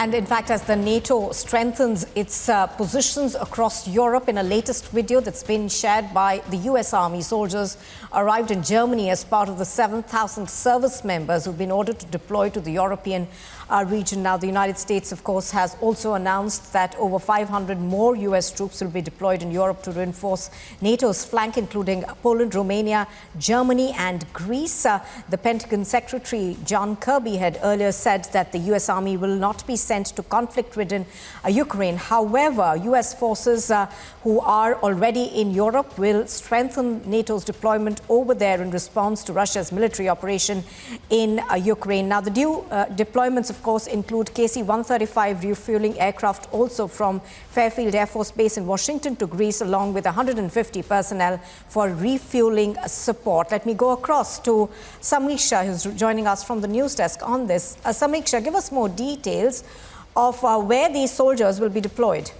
And in fact, as the NATO strengthens its positions across Europe, in a latest video that's been shared by the US Army, soldiers arrived in Germany as part of the 7,000 service members who've been ordered to deploy to the European region. Now, the United States, of course, has also announced that over 500 more US troops will be deployed in Europe to reinforce NATO's flank, including Poland, Romania, Germany and Greece. The Pentagon Secretary John Kirby had earlier said that the US Army will not be sent to conflict-ridden Ukraine. However, US forces who are already in Europe will strengthen NATO's deployment over there in response to Russia's military operation in Ukraine. Now, the new deployments, of course, include KC-135 refueling aircraft also from Fairfield Air Force Base in Washington to Greece, along with 150 personnel for refueling support. Let me go across to Samiksha, who's joining us from the news desk on this. Samiksha, give us more details of where these soldiers will be deployed.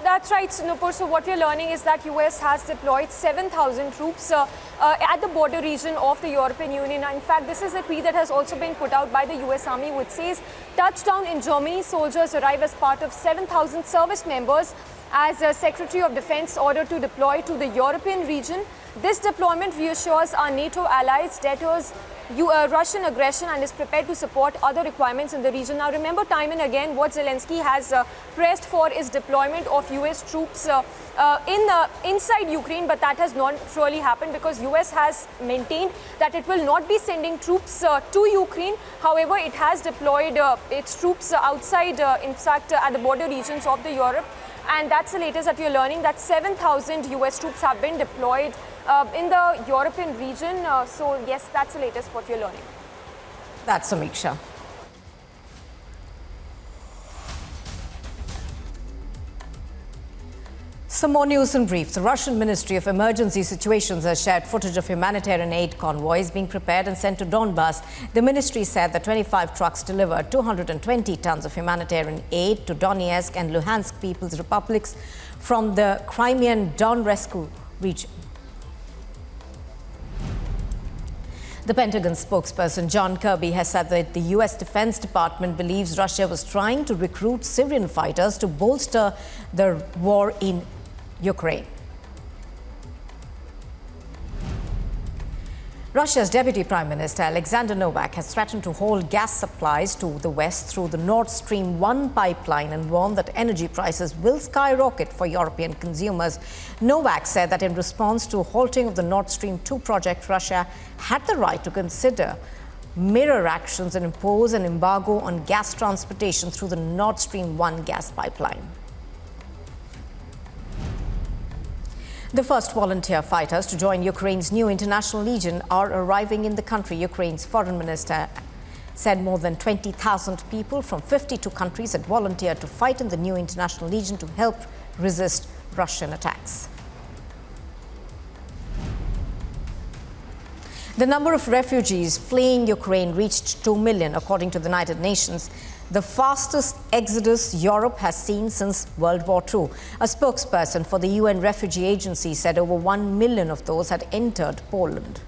That's right, Nupur. So what we're learning is that US has deployed 7,000 troops at the border region of the European Union. In fact, this is a tweet that has also been put out by the US Army, which says, touchdown in Germany, soldiers arrive as part of 7,000 service members as Secretary of Defense ordered to deploy to the European region. This deployment reassures our NATO allies, deters Russian aggression and is prepared to support other requirements in the region. Now, remember, time and again, what Zelensky has pressed for is deployment of US troops inside Ukraine, but that has not really happened because US has maintained that it will not be sending troops to Ukraine. However, it has deployed its troops outside, in fact, at the border regions of the Europe. And that's the latest that we're learning, that 7,000 US troops have been deployed in the European region. So, yes, that's the latest what we're learning. That's Samiksha. Some more news in brief. The Russian Ministry of Emergency Situations has shared footage of humanitarian aid convoys being prepared and sent to Donbas. The ministry said that 25 trucks delivered 220 tons of humanitarian aid to Donetsk and Luhansk People's Republics from the Crimean Donetsk region. The Pentagon spokesperson John Kirby has said that the U.S. Defense Department believes Russia was trying to recruit Syrian fighters to bolster the war in Ukraine. Russia's Deputy Prime Minister Alexander Novak has threatened to hold gas supplies to the West through the Nord Stream 1 pipeline and warned that energy prices will skyrocket for European consumers. Novak said that in response to a halting of the Nord Stream 2 project, Russia had the right to consider mirror actions and impose an embargo on gas transportation through the Nord Stream 1 gas pipeline. The first volunteer fighters to join Ukraine's new international legion are arriving in the country. Ukraine's foreign minister said more than 20,000 people from 52 countries had volunteered to fight in the new international legion to help resist Russian attacks. The number of refugees fleeing Ukraine reached 2 million, according to the United Nations, the fastest exodus Europe has seen since World War II. A spokesperson for the UN Refugee Agency said over 1 million of those had entered Poland.